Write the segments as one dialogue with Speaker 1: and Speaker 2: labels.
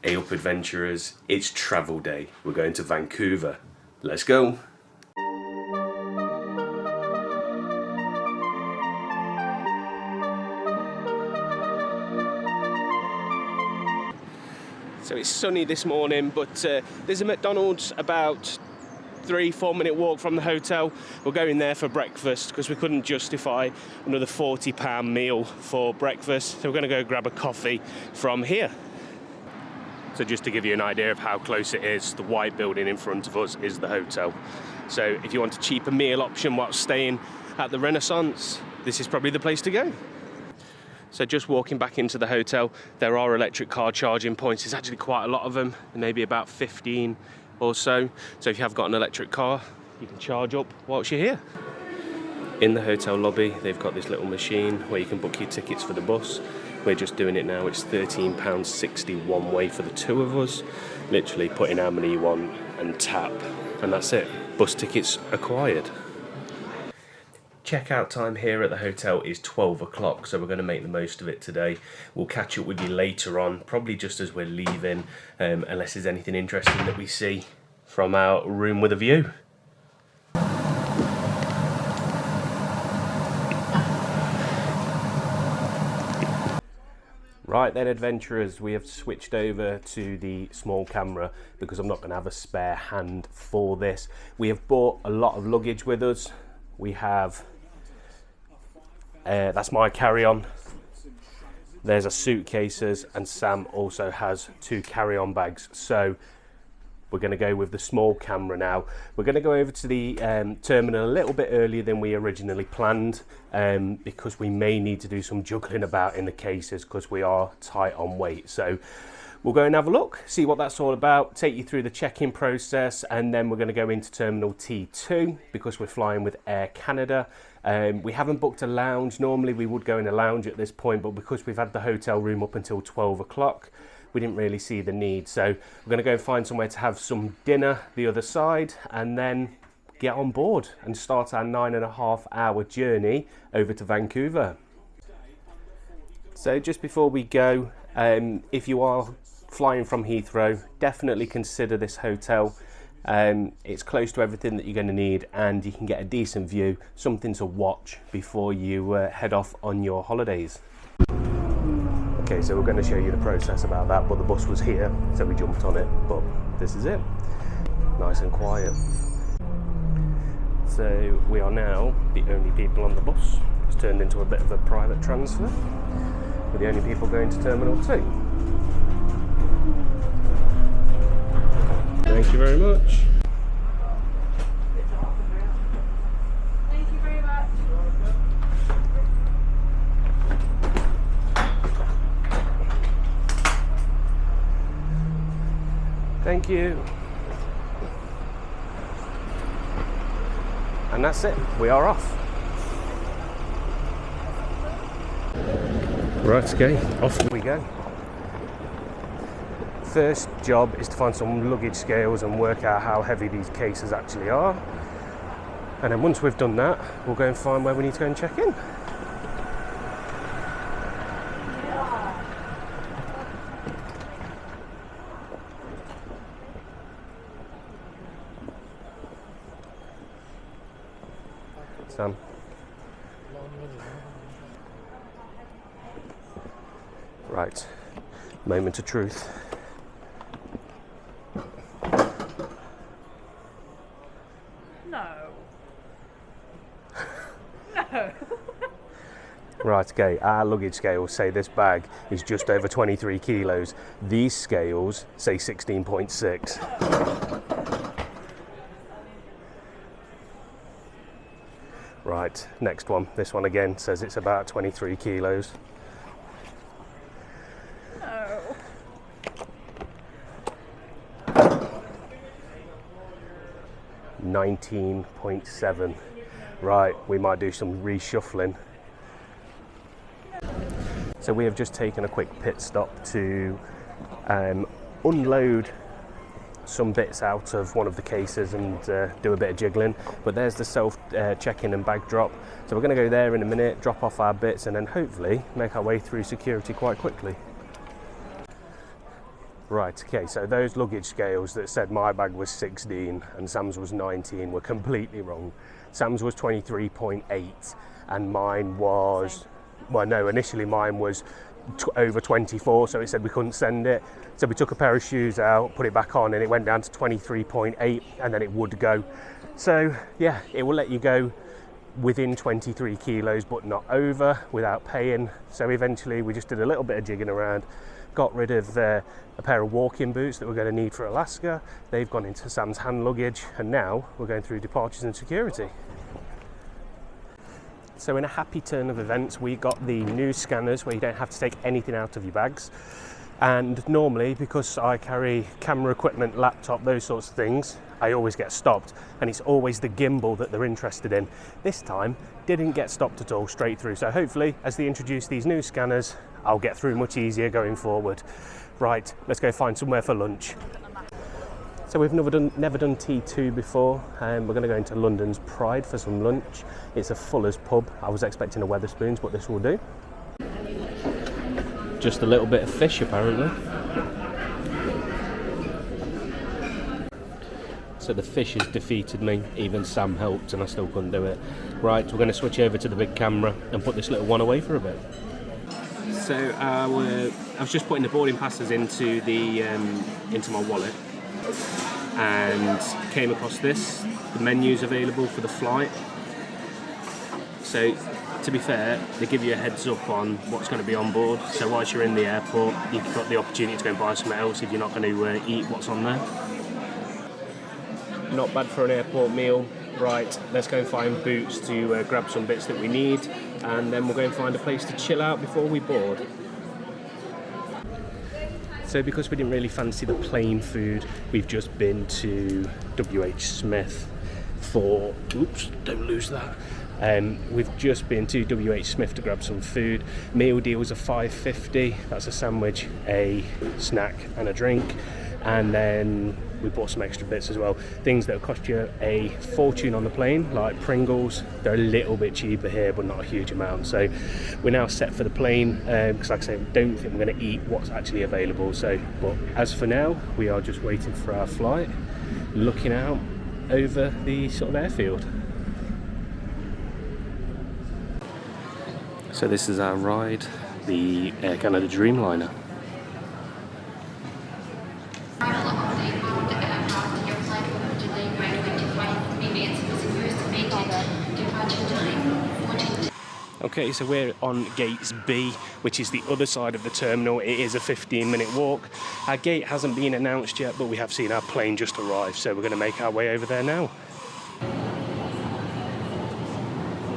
Speaker 1: Hey up adventurers, it's travel day. We're going to Vancouver. Let's go! So it's sunny this morning, but there's a McDonald's about 3-4 minute walk from the hotel. We're going there for breakfast because we couldn't justify another £40 meal for breakfast. So we're going to go grab a coffee from here. So just to give you an idea of how close it is, the white building in front of us is the hotel. So if you want a cheaper meal option while staying at the Renaissance, this is probably the place to go. So just walking back into the hotel, there are electric car charging points. There's actually quite a lot of them, maybe about 15 or so. So if you have got an electric car, you can charge up whilst you're here. In the hotel lobby, they've got this little machine where you can book your tickets for the bus. We're just doing it now. It's £13.60 one way for the two of us. Literally put in how many you want and tap, and that's it. Bus tickets acquired. Checkout time here at the hotel is 12 o'clock, so we're going to make the most of it today. We'll catch up with you later on, probably just as we're leaving, unless there's anything interesting that we see from our room with a view. Right then adventurers, we have switched over to the small camera because I'm not going to have a spare hand for this. We have brought a lot of luggage with us. We have, that's my carry-on. There's our suitcases, and Sam also has 2 carry-on bags. So we're going to go with the small camera now. We're going to go over to the terminal a little bit earlier than we originally planned because we may need to do some juggling about in the cases because we are tight on weight. So we'll go and have a look, see what that's all about, take you through the check-in process, and then we're going to go into Terminal T2 because we're flying with Air Canada. We haven't booked a lounge. Normally we would go in a lounge at this point, but because we've had the hotel room up until 12 o'clock, we didn't really see the need. So we're going to go find somewhere to have some dinner the other side and then get on board and start our 9.5-hour journey over to Vancouver. So just before we go, if you are flying from Heathrow, definitely consider this hotel. It's close to everything that you're going to need, and you can get a decent view, something to watch before you head off on your holidays. Okay, so we're going to show you the process about that, but the bus was here, so we jumped on it, but this is it. Nice and quiet. So we are now the only people on the bus. It's turned into a bit of a private transfer. We're the only people going to Terminal 2. Thank you very much.
Speaker 2: Thank you very much.
Speaker 1: Thank you. And that's it, we are off. Right, okay, off we go. First job is to find some luggage scales and work out how heavy these cases actually are. And then once we've done that, we'll go and find where we need to go and check in. Sam. Right, moment of truth.
Speaker 2: No. No.
Speaker 1: Right, okay, our luggage scales say this bag is just over 23 kilos. These scales say 16.6. Right, next one. This one again says it's about 23 kilos.
Speaker 2: No.
Speaker 1: 19.7. Right, we might do some reshuffling. So we have just taken a quick pit stop to unload some bits out of one of the cases and do a bit of jiggling, but there's the self check-in and bag drop, so we're going to go there in a minute, drop off our bits, and then hopefully make our way through security quite quickly. Right, okay, so those luggage scales that said my bag was 16 and Sam's was 19 were completely wrong. Sam's was 23.8 and mine was, well no, initially mine was over 24, so it said we couldn't send it. So we took a pair of shoes out, put it back on, and it went down to 23.8, and then it would go. So yeah, it will let you go within 23 kilos, but not over, without paying. So eventually we just did a little bit of jigging around, got rid of a pair of walking boots that we're going to need for Alaska. They've gone into Sam's hand luggage, and now we're going through departures and security. So in a happy turn of events, we got the new scanners where you don't have to take anything out of your bags. And normally, because I carry camera equipment, laptop, those sorts of things, I always get stopped, and it's always the gimbal that they're interested in. This time, didn't get stopped at all, straight through. So hopefully, as they introduce these new scanners, I'll get through much easier going forward. Right, let's go find somewhere for lunch. So we've never done T2 before, and we're going to go into London's Pride for some lunch. It's a Fuller's pub. I was expecting a Wetherspoons, but this will do. Just a little bit of fish, apparently. So the fish has defeated me. Even Sam helped, and I still couldn't do it. Right, we're going to switch over to the big camera and put this little one away for a bit. So I was just putting the boarding passes into my wallet, and came across this. The menu's available for the flight. So to be fair, they give you a heads up on what's going to be on board. So whilst you're in the airport, you've got the opportunity to go and buy something else if you're not going to eat what's on there. Not bad for an airport meal. Right, let's go and find Boots to grab some bits that we need, and then we'll go and find a place to chill out before we board. So because we didn't really fancy the plain food, we've just been to WH Smith for, oops, don't lose that. We've just been to WH Smith to grab some food. Meal deals are $5.50. That's a sandwich, a snack and a drink. And then we bought some extra bits as well. Things that will cost you a fortune on the plane, like Pringles. They're a little bit cheaper here, but not a huge amount. So we're now set for the plane, because like I say, we don't think we're going to eat what's actually available. So, but as for now, we are just waiting for our flight, looking out over the sort of airfield. So this is our ride, the Air Canada Dreamliner. Okay, so we're on Gates B, which is the other side of the terminal. It is a 15-minute walk. Our gate hasn't been announced yet, but we have seen our plane just arrive, so we're going to make our way over there now.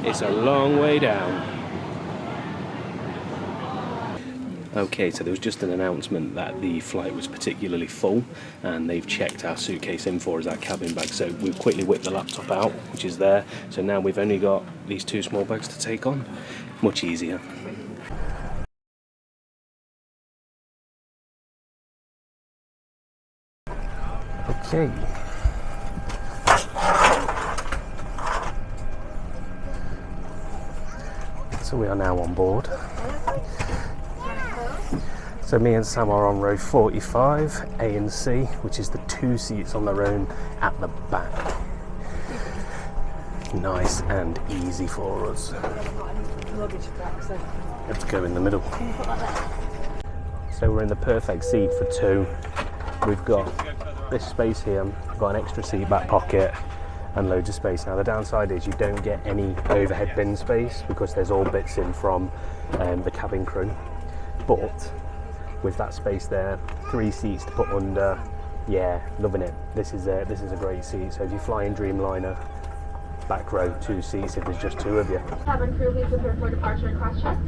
Speaker 1: It's a long way down. Okay, so there was just an announcement that the flight was particularly full, and they've checked our suitcase in for us, our cabin bag. So we've quickly whipped the laptop out, which is there. So now we've only got these two small bags to take on. Much easier. Okay. So we are now on board. So me and Sam are on row 45, A and C, which is the two seats on their own at the back. Nice and easy for us. Have to go in the middle. So we're in the perfect seat for two. We've got this space here, we've got an extra seat back pocket and loads of space. Now the downside is you don't get any overhead bin space because there's all bits in from the cabin crew. But with that space there, 3 seats to put under, yeah, loving it. This is a great seat. So if you fly in Dreamliner, back row, 2 seats if there's just 2 of you.
Speaker 3: Cabin crew, please prepare for departure and cross check.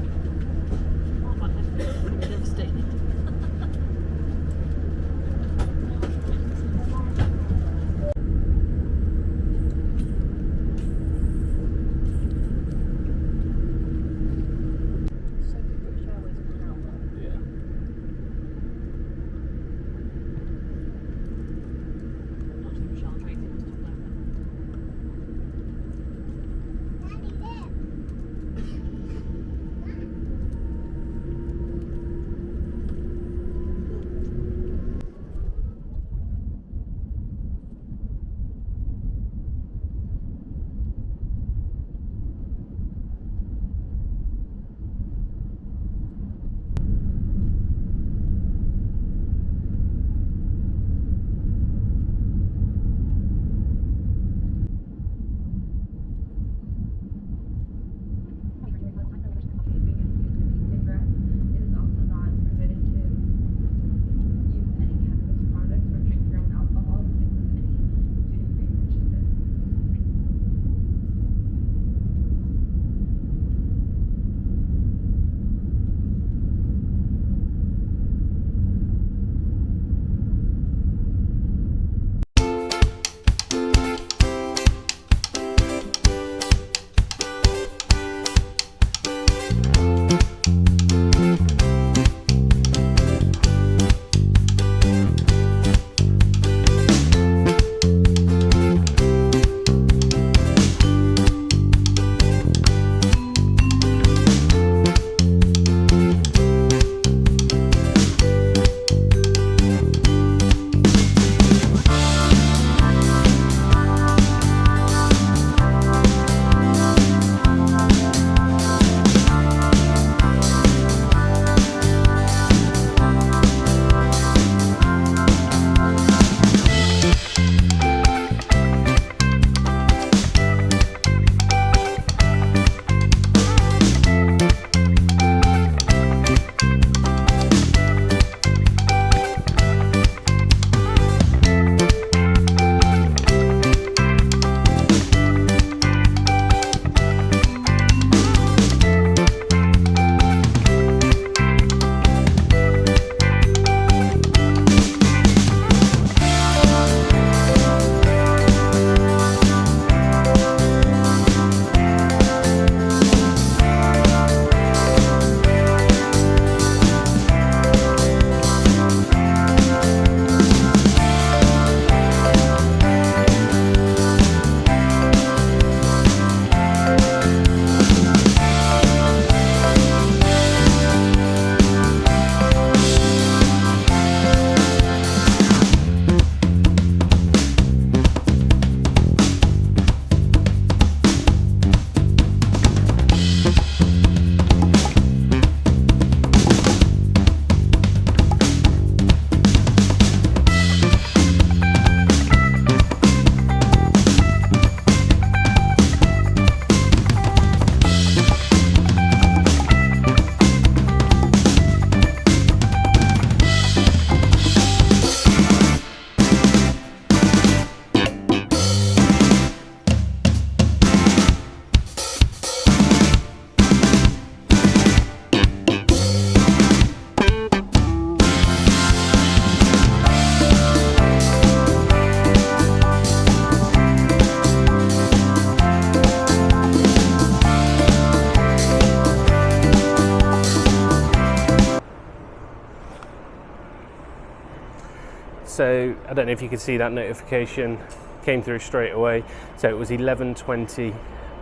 Speaker 1: so I don't know if you can see that notification came through straight away. So it was 11.20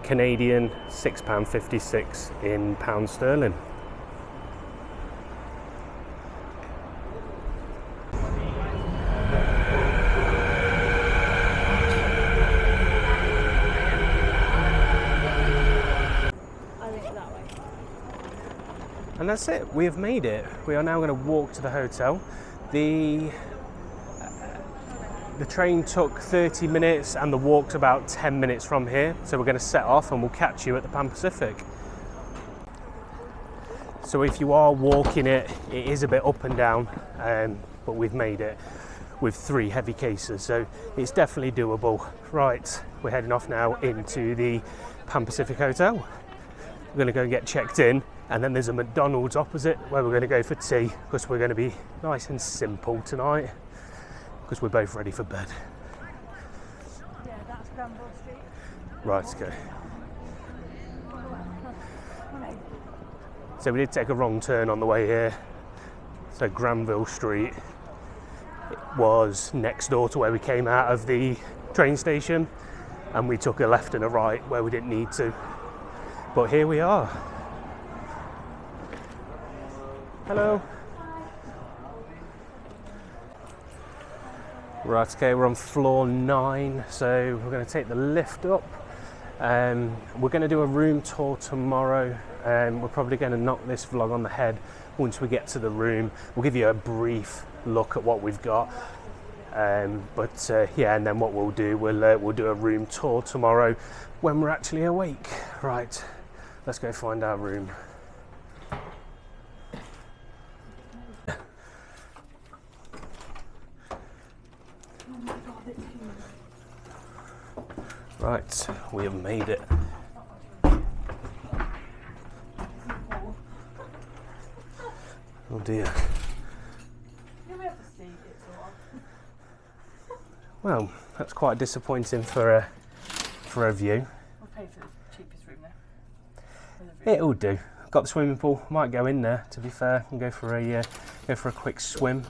Speaker 1: Canadian, £6.56 in pound sterling. And that's it, we have made it. We are now going to walk to the hotel. The train took 30 minutes and the walk's about 10 minutes from here. So we're going to set off and we'll catch you at the Pan Pacific. So if you are walking it, it is a bit up and down, but we've made it with 3 heavy cases. So it's definitely doable. Right, we're heading off now into the Pan Pacific Hotel. We're going to go and get checked in. And then there's a McDonald's opposite where we're going to go for tea, because we're going to be nice and simple tonight, because we're both ready for bed.
Speaker 2: Yeah, that's Granville Street.
Speaker 1: Right, okay. So we did take a wrong turn on the way here. So Granville Street was next door to where we came out of the train station, and we took a left and a right where we didn't need to. But here we are. Hello. Right, okay, we're on floor 9, so we're going to take the lift up. We're going to do a room tour tomorrow. We're probably going to knock this vlog on the head once we get to the room. We'll give you a brief look at what we've got. Yeah, and then what we'll do, we'll do a room tour tomorrow when we're actually awake. Right, let's go find our room. Right, we have made it. Oh dear. Well, that's quite disappointing for a view.
Speaker 2: We'll pay for the cheapest room now.
Speaker 1: It'll do. Got the swimming pool. Might go in there, to be fair, and go for a quick swim.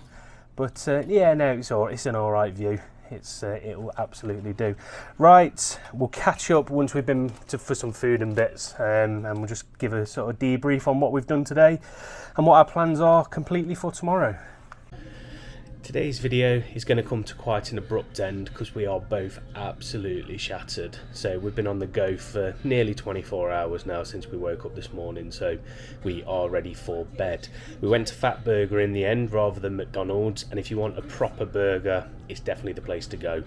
Speaker 1: But yeah, no, it's an all right view. It will absolutely do. Right, we'll catch up once we've been for some food and bits, and we'll just give a sort of debrief on what we've done today and what our plans are completely for tomorrow. Today's video is going to come to quite an abrupt end because we are both absolutely shattered. So we've been on the go for nearly 24 hours now since we woke up this morning, so we are ready for bed. We went to Fat Burger in the end rather than McDonald's, and if you want a proper burger, it's definitely the place to go.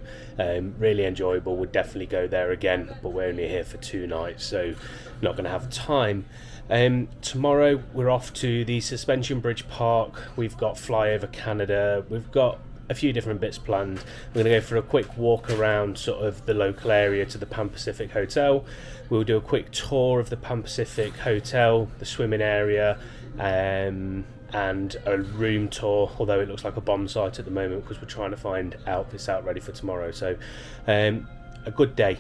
Speaker 1: Really enjoyable, would definitely go there again, but we're only here for 2 nights, so not going to have time. Tomorrow we're off to the Suspension Bridge Park. We've got Flyover Canada. We've got a few different bits planned. We're going to go for a quick walk around sort of the local area to the Pan Pacific Hotel. We'll do a quick tour of the Pan Pacific Hotel, the swimming area, and a room tour, although it looks like a bomb site at the moment because we're trying to find outfits out ready for tomorrow. So a good day,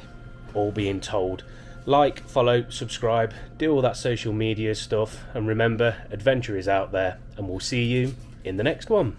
Speaker 1: all being told. Like, follow, subscribe, do all that social media stuff, and remember, adventure is out there, and we'll see you in the next one.